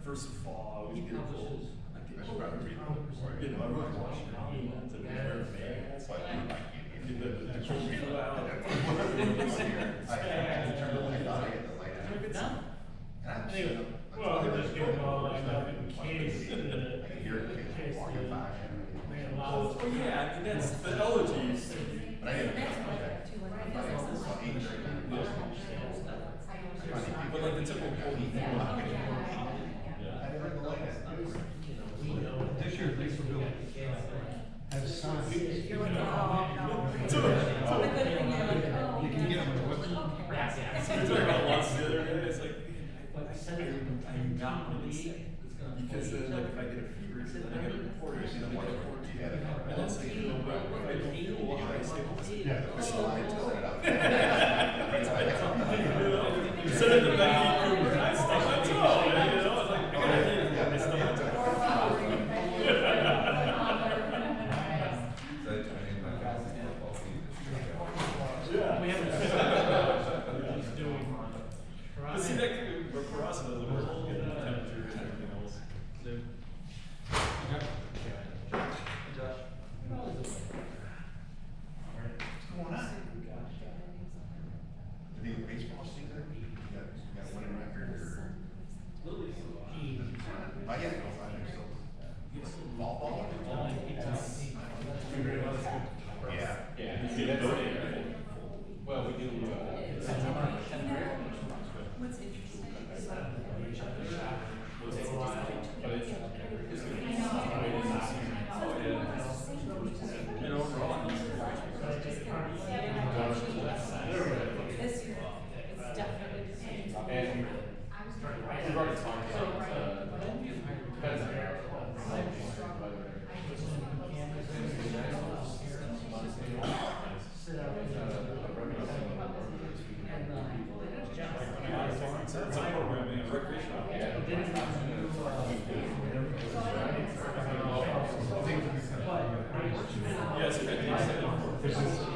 First of all, I was getting cold. I should probably read them before. You know, I really watched it. It's a very bad. It's like, the cold feel out. Anyway, well, I'm just getting all lined up in case walking by. Oh, yeah, I mean, that's the elegies. But I didn't. But like the typical cold This year, Naperville has signs. You can get them on the website. We're talking about lots the other day. It's like, I'm not going to be sick. Because then, like, if I get a fever, then I get a report, and then I get a report together. And that's like, you know, if I don't feel well, I say, Yeah. Instead of the baby, I stub my toe. You know, it's like, I gotta think, I stub my toe. we haven't But see, that could be, for us, it doesn't work. Temperature and everything else. What's going on? The new baseball season? You got winning record or? I gotta go find it still. Ball? Yeah. Well, we do. What's interesting is And overall, this year it's definitely And we've already talked about it's a programming of recreational. Yes, I think They also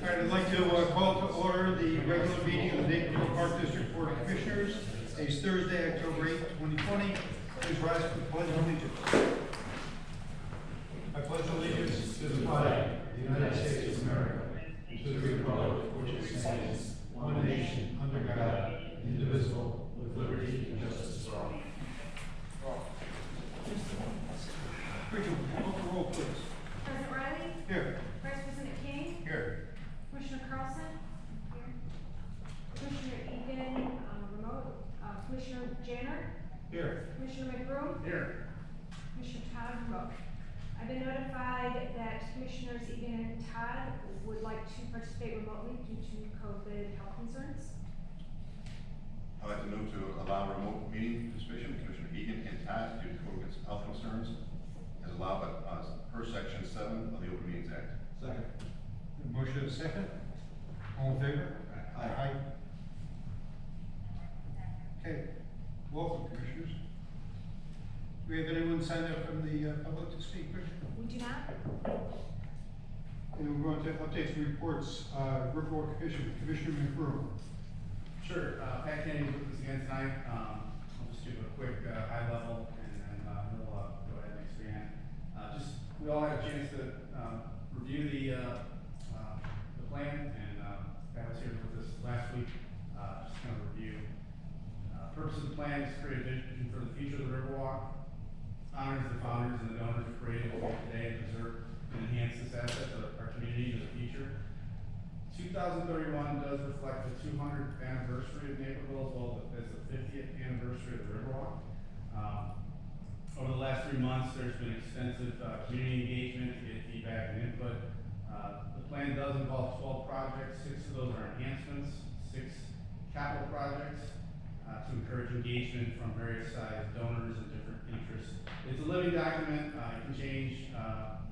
I'd like to call to order the regular meeting of the Naperville Park District Board of Commissioners. It's Thursday, October 8, 2020. Please rise for the Pledge of Allegiance. I pledge allegiance to the flag of the United States of America, and to the republic for which it stands, one nation, under God, indivisible, with liberty and justice for all. Rachel, call the roll, please. President Riley? Here. Vice President King? Here. Commissioner Carlson? Here. Commissioner Egan, remote. Commissioner Janner? Here. Commissioner McBroom, Here. Commissioner Todd Rook. I've been notified that Commissioners Egan and Todd would like to participate remotely due to COVID health concerns. I'd like to move to allow remote meeting participation of Commissioner Egan and Todd due to COVID health concerns as allowed by, per section 7 of the Open Meetings Act. Second. Motion is second. All in favor? Aye. Okay, welcome, Commissioners. Do we have anyone signed up from the public to speak, Commissioner? We do not. And we're going to update the reports. Riverwalk Commission, Commissioner McBroom. Sure, Pat Kenny's with us again tonight. I'll just do a quick high level and then we'll go ahead and expand. We all had a chance to review the plan, and Pat was here with us last week, just kind of review. Purpose of the plan is to create a vision for the future of the Riverwalk, honors the founders and the donors who created what we have today, and preserve and enhance this asset for our community in the future. 2031 does reflect the 200th anniversary of Naperville, as well as the 50th anniversary of the Riverwalk. Over the last 3 months, there's been extensive community engagement to get feedback and input. The plan does involve 12 projects. 6 of those are enhancements, 6 capital projects to encourage engagement from various sized donors and different interests. It's a living document. It can change.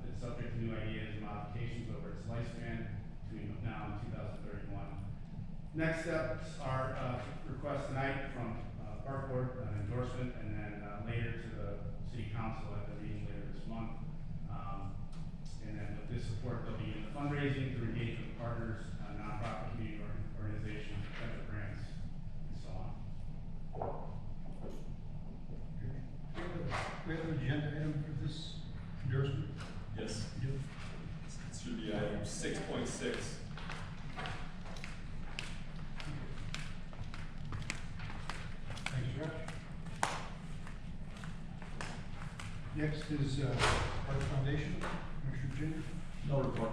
It's subject to new ideas and modifications over its lifespan between now and 2031. Next steps are requests tonight from Park Board, an endorsement, and then later to the City Council at the meeting later this month. And then with this support, there'll be fundraising through engagement with partners, nonprofit community organizations, potential grants, and so on. We have an agenda item for this endorsement? Yes. You do? It should be item 6.6. Thanks, Josh. Next is Park Foundation, Commissioner Ginger. No report.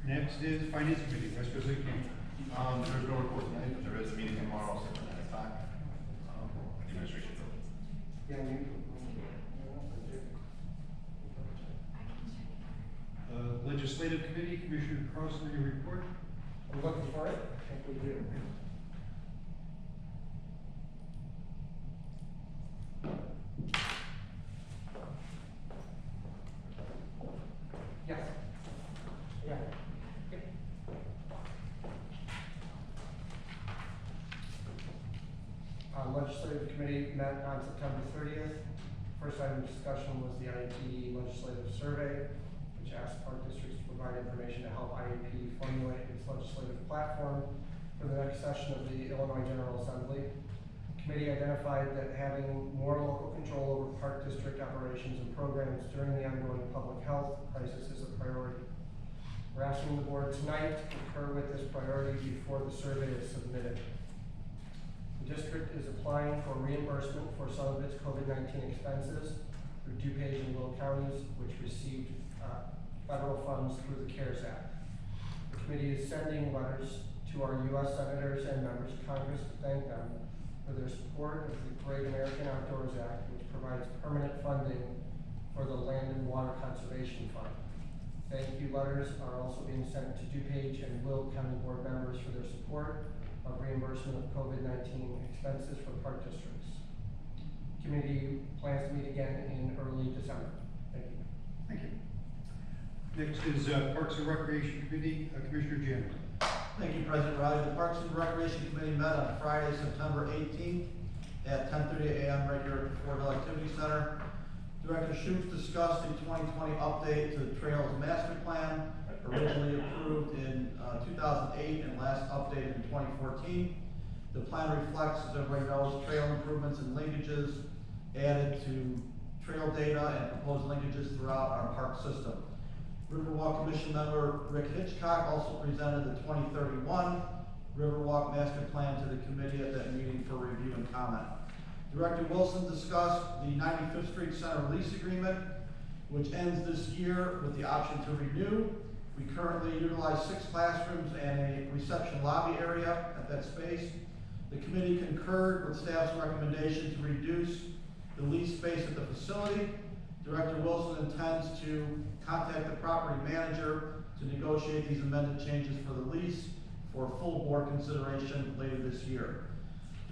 Next is Finance Committee, Vice President King. There's no report tonight, but there is a meeting tomorrow, 9 o'clock. Administration building. Legislative Committee, Commissioner Carlson, your report? I'm looking for it. I think we do. Yes. Yeah. Okay. Legislative Committee met on September 30th. First item of discussion was the Iep Legislative Survey, which asked park districts to provide information to help Iep formulate its legislative platform for the next session of the Illinois General Assembly. The committee identified that having more local control over park district operations and programs during the ongoing public health crisis is a priority. We're asking the board tonight to concur with this priority before the survey is submitted. The district is applying for reimbursement for some of its COVID-19 expenses through DuPage and Will counties, which received federal funds through the CARES Act. The committee is sending letters to our U.S. senators and members of Congress to thank them for their support of the Great American Outdoors Act, which provides permanent funding for the Land and Water Conservation Fund. Thank you letters are also being sent to DuPage and Will County Board members for their support of reimbursement of COVID-19 expenses for park districts. Committee plans to meet again in early December. Thank you. Thank you. Next is Parks and Recreation Committee, Commissioner Jim. Thank you, President Riley. The Parks and Recreation Committee met on Friday, September 18th at 10:30 a.m. right here at the Fort Hill Activity Center. Director Schutz discussed the 2020 update to the Trails Master Plan, originally approved in 2008 and last updated in 2014. The plan reflects, as everybody knows, trail improvements and linkages added to trail data and proposed linkages throughout our park system. Riverwalk Commission member Rick Hitchcock also presented the 2031 Riverwalk Master Plan to the committee at that meeting for review and comment. Director Wilson discussed the 95th Street Center lease agreement, which ends this year with the option to renew. We currently utilize 6 classrooms and a reception lobby area at that space. The committee concurred with staff's recommendation to reduce the lease space at the facility. Director Wilson intends to contact the property manager to negotiate these amended changes for the lease for full board consideration later this year.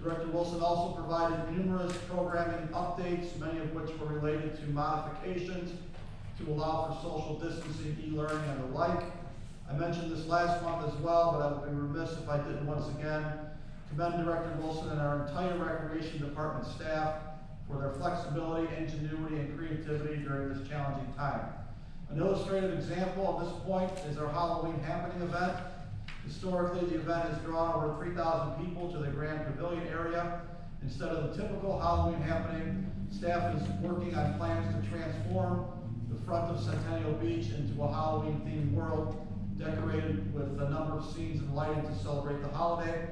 Director Wilson also provided numerous programming updates, many of which were related to modifications to allow for social distancing, e-learning, and the like. I mentioned this last month as well, but I would be remiss if I didn't once again commend Director Wilson and our entire Recreation Department staff for their flexibility, ingenuity, and creativity during this challenging time. An illustrative example of this point is our Halloween Happening event. Historically, the event has drawn over 3,000 people to the Grand Pavilion area. Instead of the typical Halloween Happening, staff is working on plans to transform the front of Centennial Beach into a Halloween-themed world, decorated with a number of scenes and lighting to celebrate the holiday.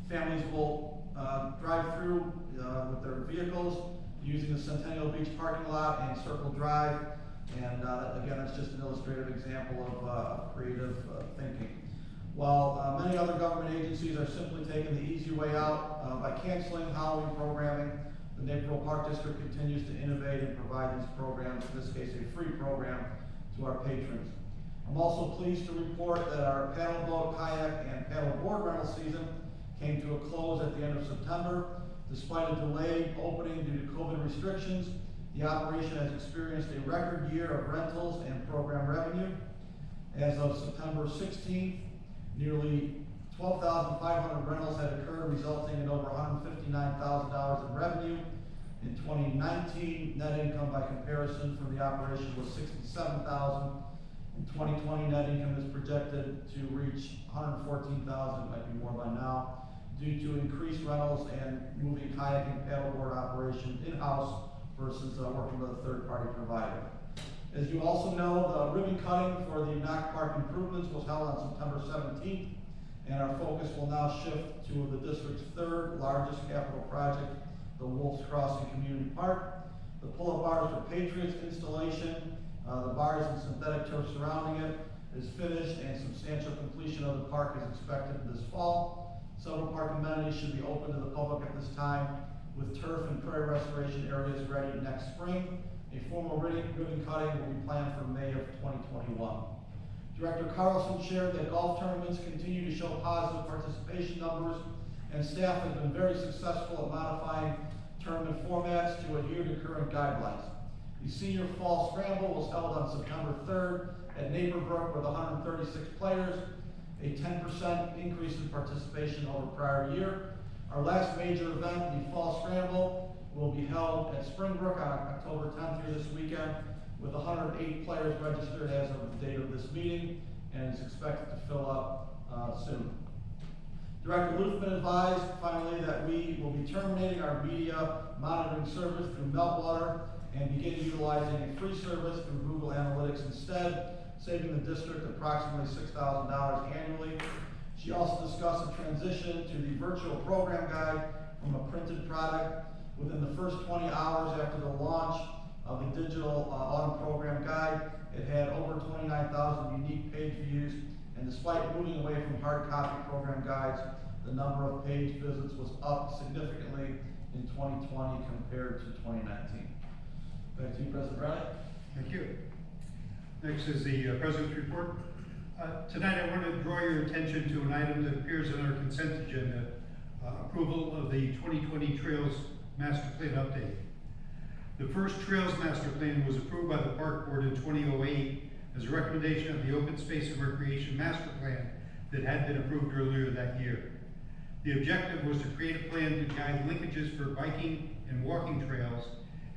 Families will drive through with their vehicles using the Centennial Beach parking lot and Circle Drive. And again, that's just an illustrative example of creative thinking. While many other government agencies are simply taking the easy way out by canceling Halloween programming, the Naperville Park District continues to innovate and provide these programs, in this case a free program, to our patrons. I'm also pleased to report that our paddleboat, kayak, and paddleboard rental season came to a close at the end of September. Despite a delayed opening due to COVID restrictions, the operation has experienced a record year of rentals and program revenue. As of September 16th, nearly 12,500 rentals had occurred, resulting in over $159,000 in revenue. In 2019, net income by comparison from the operation was $67,000. In 2020, net income is projected to reach $114,000, it might be more by now, due to increased rentals and moving kayak and paddleboard operation in-house versus working with a third-party provider. As you also know, the ribbon cutting for the Naperville Park improvements was held on September 17th, and our focus will now shift to the district's third largest capital project, the Wolf's Crossing Community Park. The pull-up bars for Patriots installation, the bars and synthetic turf surrounding it is finished, and substantial completion of the park is expected this fall. Several park amenities should be open to the public at this time, with turf and prairie restoration areas ready next spring. A formal ribbon cutting will be planned for May of 2021. Director Carlson shared that golf tournaments continue to show positive participation numbers, and staff has been very successful at modifying tournament formats to adhere to current guidelines. The senior fall scramble was held on September 3rd at Naperville with 136 players, a 10% increase in participation over prior year. Our last major event, the fall scramble, will be held at Springbrook on October 10th here this weekend, with 108 players registered as of the date of this meeting, and is expected to fill up soon. Director Luthman advised, finally, that we will be terminating our media monitoring service through Meltwater and begin utilizing a free service through Google Analytics instead, saving the district approximately $6,000 annually. She also discussed a transition to the virtual program guide from a printed product. Within the first 20 hours after the launch of the digital autumn program guide, it had over 29,000 unique page views, and despite moving away from hard copy program guides, the number of page visits was up significantly in 2020 compared to 2019. Back to you, President Bradley. Thank you. Next is the President's report. Tonight I want to draw your attention to an item that appears on our consent agenda, approval of the 2020 Trails Master Plan update. The first Trails Master Plan was approved by the Park Board in 2008 as a recommendation of the Open Space and Recreation Master Plan that had been approved earlier that year. The objective was to create a plan to guide linkages for biking and walking trails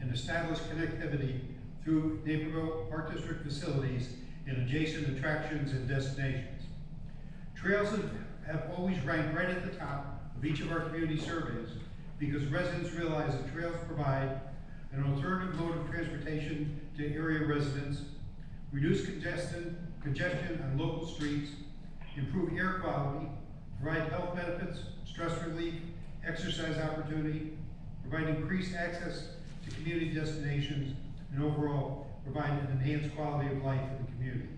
and establish connectivity through Naperville Park District facilities and adjacent attractions and destinations. Trails have always ranked right at the top of each of our community surveys because residents realize that trails provide an alternative mode of transportation to area residents, reduce congestion on local streets, improve air quality, provide health benefits, stress relief, exercise opportunity, provide increased access to community destinations, and overall provide an enhanced quality of life in the community.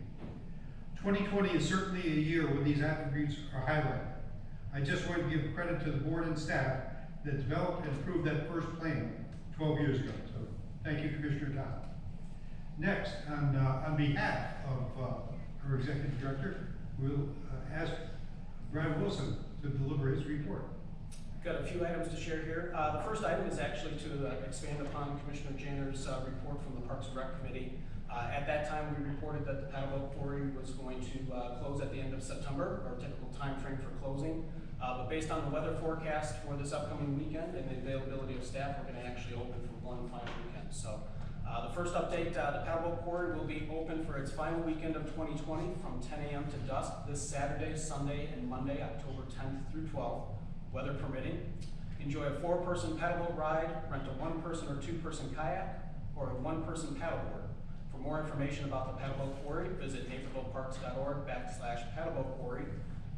2020 is certainly a year when these attributes are highlighted. I just want to give credit to the board and staff that developed and approved that first plan 12 years ago. So thank you, Commissioner Todd. Next, on behalf of our executive director, we'll ask Brad Wilson to deliver his report. Got a few items to share here. The first item is actually to expand upon Commissioner Janner's report from the Parks and Rec Committee. At that time, we reported that the paddleboat quarry was going to close at the end of September, our typical time frame for closing. But based on the weather forecast for this upcoming weekend and the availability of staff, we're going to actually open for one final weekend. So the first update, the paddleboat quarry will be open for its final weekend of 2020 from 10 a.m. to dusk this Saturday, Sunday, and Monday, October 10th through 12th, weather permitting. Enjoy a 4-person paddleboat ride, rent a 1-person or 2-person kayak, or a 1-person paddleboard. For more information about the paddleboat quarry, visit napervilleparks.org/paddleboat quarry.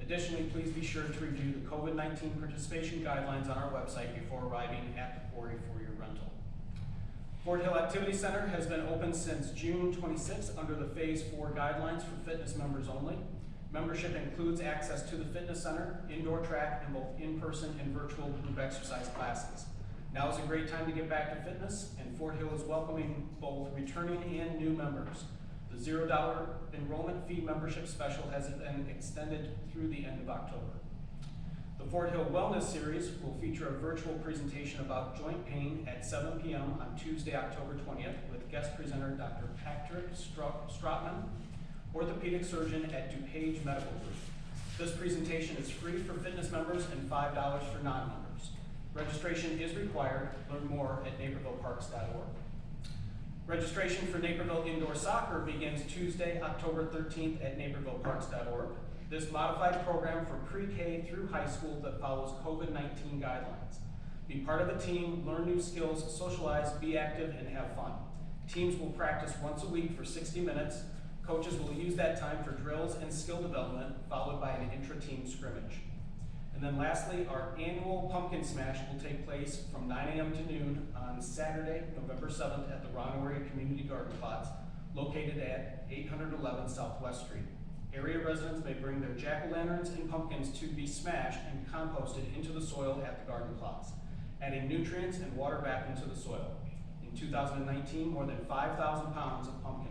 Additionally, please be sure to review the COVID-19 participation guidelines on our website before arriving at the quarry for your rental. Fort Hill Activity Center has been open since June 26 under the Phase 4 guidelines for fitness members only. Membership includes access to the fitness center, indoor track, and both in-person and virtual group exercise classes. Now is a great time to get back to fitness, and Fort Hill is welcoming both returning and new members. The $0 enrollment fee membership special has been extended through the end of October. The Fort Hill Wellness Series will feature a virtual presentation about joint pain at 7 p.m. on Tuesday, October 20th, with guest presenter Dr. Patrick Strotman, orthopedic surgeon at DuPage Medical Group. This presentation is free for fitness members and $5 for non-members. Registration is required. Learn more at napervilleparks.org. Registration for Naperville Indoor Soccer begins Tuesday, October 13th at napervilleparks.org. This modified program for pre-K through high school that follows COVID-19 guidelines. Be part of a team, learn new skills, socialize, be active, and have fun. Teams will practice once a week for 60 minutes. Coaches will use that time for drills and skill development, followed by an intra-team scrimmage. And then lastly, our annual Pumpkin Smash will take place from 9 a.m. to noon on Saturday, November 7th at the Ronnery Community Garden Plots, located at 811 Southwest Street. Area residents may bring their jack-o'-lanterns and pumpkins to be smashed and composted into the soil at the garden plots, adding nutrients and water back into the soil. In 2019, more than 5,000 pounds of pumpkin